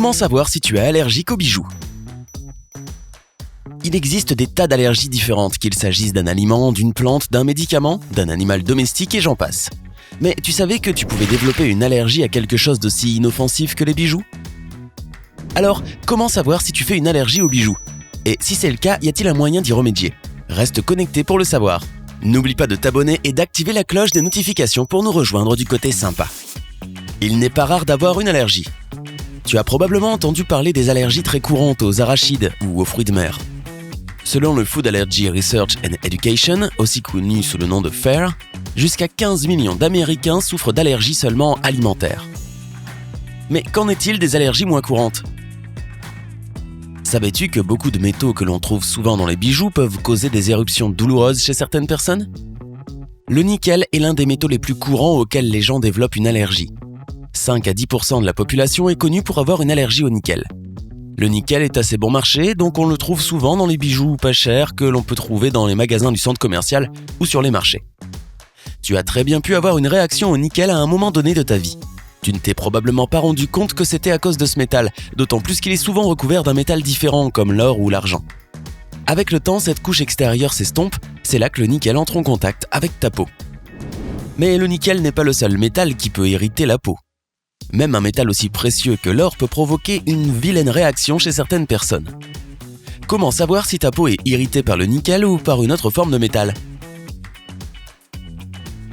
Comment savoir si tu es allergique aux bijoux ? Il existe des tas d'allergies différentes, qu'il s'agisse d'un aliment, d'une plante, d'un médicament, d'un animal domestique et j'en passe. Mais tu savais que tu pouvais développer une allergie à quelque chose d'aussi inoffensif que les bijoux ? Alors, comment savoir si tu fais une allergie aux bijoux ? Et si c'est le cas, y a-t-il un moyen d'y remédier ? Reste connecté pour le savoir. N'oublie pas de t'abonner et d'activer la cloche des notifications pour nous rejoindre du côté sympa. Il n'est pas rare d'avoir une allergie. Tu as probablement entendu parler des allergies très courantes aux arachides ou aux fruits de mer. Selon le Food Allergy Research and Education, aussi connu sous le nom de FARE, jusqu'à 15 millions d'Américains souffrent d'allergies seulement alimentaires. Mais qu'en est-il des allergies moins courantes ? Savais-tu que beaucoup de métaux que l'on trouve souvent dans les bijoux peuvent causer des éruptions douloureuses chez certaines personnes ? Le nickel est l'un des métaux les plus courants auxquels les gens développent une allergie. 5 à 10% de la population est connue pour avoir une allergie au nickel. Le nickel est assez bon marché, donc on le trouve souvent dans les bijoux pas chers que l'on peut trouver dans les magasins du centre commercial ou sur les marchés. Tu as très bien pu avoir une réaction au nickel à un moment donné de ta vie. Tu ne t'es probablement pas rendu compte que c'était à cause de ce métal, d'autant plus qu'il est souvent recouvert d'un métal différent comme l'or ou l'argent. Avec le temps, cette couche extérieure s'estompe, c'est là que le nickel entre en contact avec ta peau. Mais le nickel n'est pas le seul métal qui peut irriter la peau. Même un métal aussi précieux que l'or peut provoquer une vilaine réaction chez certaines personnes. Comment savoir si ta peau est irritée par le nickel ou par une autre forme de métal ?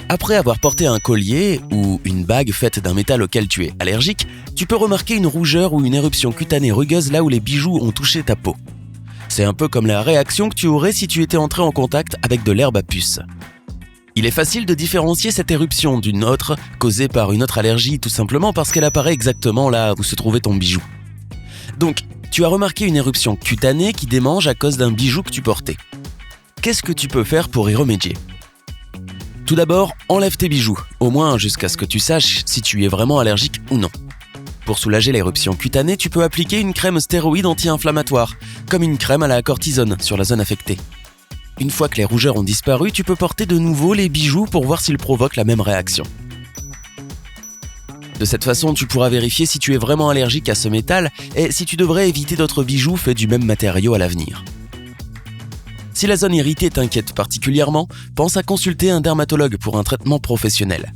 Après avoir porté un collier ou une bague faite d'un métal auquel tu es allergique, tu peux remarquer une rougeur ou une éruption cutanée rugueuse là où les bijoux ont touché ta peau. C'est un peu comme la réaction que tu aurais si tu étais entré en contact avec de l'herbe à puce. Il est facile de différencier cette éruption d'une autre, causée par une autre allergie, tout simplement parce qu'elle apparaît exactement là où se trouvait ton bijou. Donc, tu as remarqué une éruption cutanée qui démange à cause d'un bijou que tu portais. Qu'est-ce que tu peux faire pour y remédier ? Tout d'abord, enlève tes bijoux, au moins jusqu'à ce que tu saches si tu es vraiment allergique ou non. Pour soulager l'éruption cutanée, tu peux appliquer une crème stéroïde anti-inflammatoire, comme une crème à la cortisone sur la zone affectée. Une fois que les rougeurs ont disparu, tu peux porter de nouveau les bijoux pour voir s'ils provoquent la même réaction. De cette façon, tu pourras vérifier si tu es vraiment allergique à ce métal et si tu devrais éviter d'autres bijoux faits du même matériau à l'avenir. Si la zone irritée t'inquiète particulièrement, pense à consulter un dermatologue pour un traitement professionnel.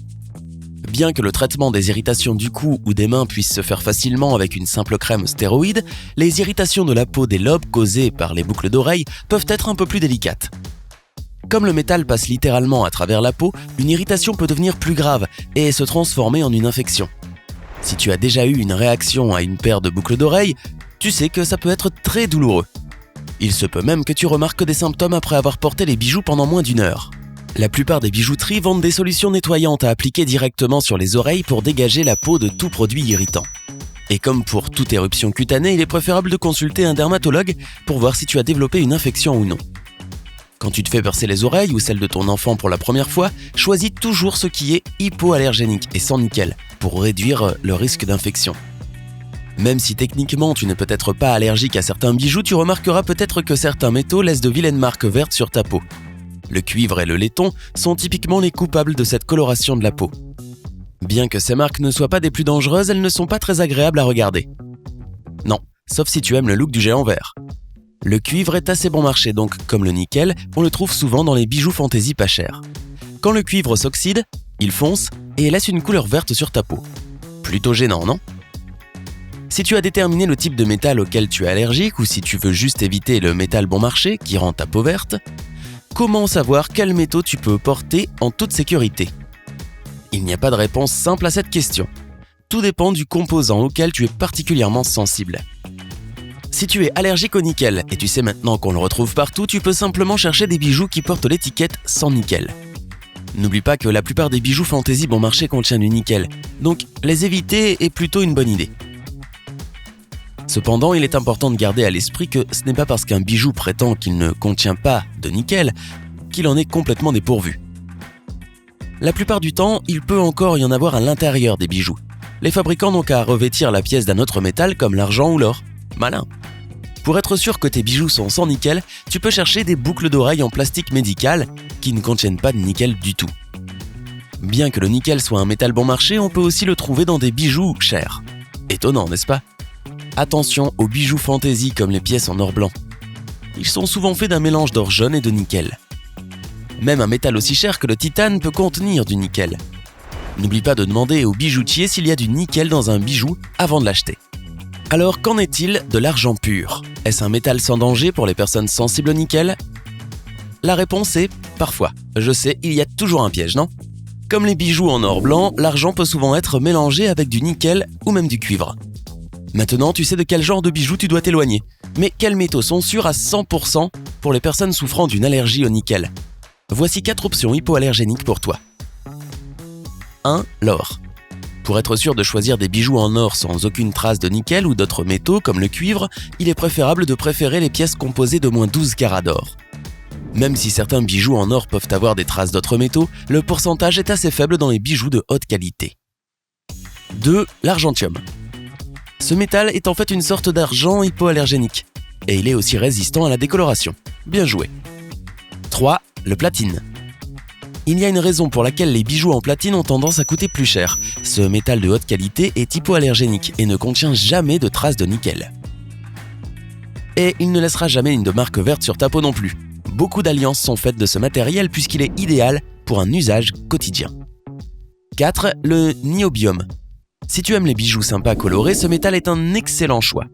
Bien que le traitement des irritations du cou ou des mains puisse se faire facilement avec une simple crème stéroïde, les irritations de la peau des lobes causées par les boucles d'oreilles peuvent être un peu plus délicates. Comme le métal passe littéralement à travers la peau, une irritation peut devenir plus grave et se transformer en une infection. Si tu as déjà eu une réaction à une paire de boucles d'oreilles, tu sais que ça peut être très douloureux. Il se peut même que tu remarques des symptômes après avoir porté les bijoux pendant moins d'1 heure. La plupart des bijouteries vendent des solutions nettoyantes à appliquer directement sur les oreilles pour dégager la peau de tout produit irritant. Et comme pour toute éruption cutanée, il est préférable de consulter un dermatologue pour voir si tu as développé une infection ou non. Quand tu te fais percer les oreilles ou celles de ton enfant pour la première fois, choisis toujours ce qui est hypoallergénique et sans nickel pour réduire le risque d'infection. Même si techniquement tu n'es peut-être pas allergique à certains bijoux, tu remarqueras peut-être que certains métaux laissent de vilaines marques vertes sur ta peau. Le cuivre et le laiton sont typiquement les coupables de cette coloration de la peau. Bien que ces marques ne soient pas des plus dangereuses, elles ne sont pas très agréables à regarder. Non, sauf si tu aimes le look du géant vert. Le cuivre est assez bon marché, donc comme le nickel, on le trouve souvent dans les bijoux fantaisie pas chers. Quand le cuivre s'oxyde, il fonce et laisse une couleur verte sur ta peau. Plutôt gênant, non ? Si tu as déterminé le type de métal auquel tu es allergique ou si tu veux juste éviter le métal bon marché qui rend ta peau verte, comment savoir quels métaux tu peux porter en toute sécurité ? Il n'y a pas de réponse simple à cette question. Tout dépend du composant auquel tu es particulièrement sensible. Si tu es allergique au nickel et tu sais maintenant qu'on le retrouve partout, tu peux simplement chercher des bijoux qui portent l'étiquette sans nickel. N'oublie pas que la plupart des bijoux fantaisie bon marché contiennent du nickel, donc les éviter est plutôt une bonne idée. Cependant, il est important de garder à l'esprit que ce n'est pas parce qu'un bijou prétend qu'il ne contient pas de nickel qu'il en est complètement dépourvu. La plupart du temps, il peut encore y en avoir à l'intérieur des bijoux. Les fabricants n'ont qu'à revêtir la pièce d'un autre métal comme l'argent ou l'or. Malin. Pour être sûr que tes bijoux sont sans nickel, tu peux chercher des boucles d'oreilles en plastique médical qui ne contiennent pas de nickel du tout. Bien que le nickel soit un métal bon marché, on peut aussi le trouver dans des bijoux chers. Étonnant, n'est-ce pas ? Attention aux bijoux fantaisie comme les pièces en or blanc. Ils sont souvent faits d'un mélange d'or jaune et de nickel. Même un métal aussi cher que le titane peut contenir du nickel. N'oublie pas de demander au bijoutier s'il y a du nickel dans un bijou avant de l'acheter. Alors, qu'en est-il de l'argent pur ? Est-ce un métal sans danger pour les personnes sensibles au nickel ? La réponse est parfois. Je sais, il y a toujours un piège, non ? Comme les bijoux en or blanc, l'argent peut souvent être mélangé avec du nickel ou même du cuivre. Maintenant, tu sais de quel genre de bijoux tu dois t'éloigner. Mais quels métaux sont sûrs à 100% pour les personnes souffrant d'une allergie au nickel ? Voici 4 options hypoallergéniques pour toi. 1. L'or. Pour être sûr de choisir des bijoux en or sans aucune trace de nickel ou d'autres métaux comme le cuivre, il est préférable de préférer les pièces composées d'au moins 12 carats d'or. Même si certains bijoux en or peuvent avoir des traces d'autres métaux, le pourcentage est assez faible dans les bijoux de haute qualité. 2. L'argentium. Ce métal est en fait une sorte d'argent hypoallergénique, et il est aussi résistant à la décoloration. Bien joué. 3. Le platine. Il y a une raison pour laquelle les bijoux en platine ont tendance à coûter plus cher. Ce métal de haute qualité est hypoallergénique et ne contient jamais de traces de nickel. Et il ne laissera jamais une de marque verte sur ta peau non plus. Beaucoup d'alliances sont faites de ce matériel puisqu'il est idéal pour un usage quotidien. 4. Le niobium. Si tu aimes les bijoux sympas colorés, ce métal est un excellent choix.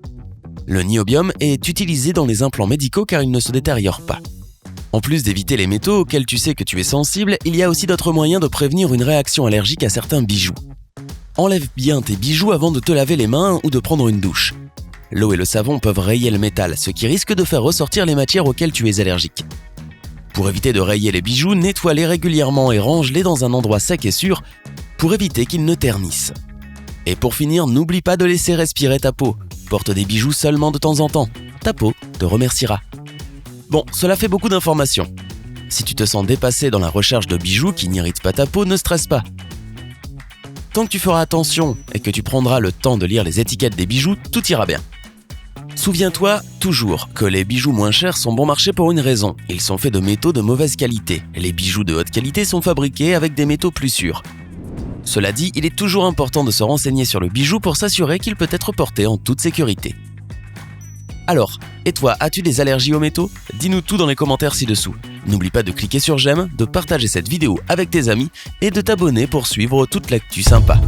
Le niobium est utilisé dans les implants médicaux car il ne se détériore pas. En plus d'éviter les métaux auxquels tu sais que tu es sensible, il y a aussi d'autres moyens de prévenir une réaction allergique à certains bijoux. Enlève bien tes bijoux avant de te laver les mains ou de prendre une douche. L'eau et le savon peuvent rayer le métal, ce qui risque de faire ressortir les matières auxquelles tu es allergique. Pour éviter de rayer les bijoux, nettoie-les régulièrement et range-les dans un endroit sec et sûr pour éviter qu'ils ne ternissent. Et pour finir, n'oublie pas de laisser respirer ta peau. Porte des bijoux seulement de temps en temps. Ta peau te remerciera. Bon, cela fait beaucoup d'informations. Si tu te sens dépassé dans la recherche de bijoux qui n'irritent pas ta peau, ne stresse pas. Tant que tu feras attention et que tu prendras le temps de lire les étiquettes des bijoux, tout ira bien. Souviens-toi toujours que les bijoux moins chers sont bon marché pour une raison. Ils sont faits de métaux de mauvaise qualité. Les bijoux de haute qualité sont fabriqués avec des métaux plus sûrs. Cela dit, il est toujours important de se renseigner sur le bijou pour s'assurer qu'il peut être porté en toute sécurité. Alors, et toi, as-tu des allergies aux métaux ? Dis-nous tout dans les commentaires ci-dessous. N'oublie pas de cliquer sur j'aime, de partager cette vidéo avec tes amis et de t'abonner pour suivre toute l'actu sympa.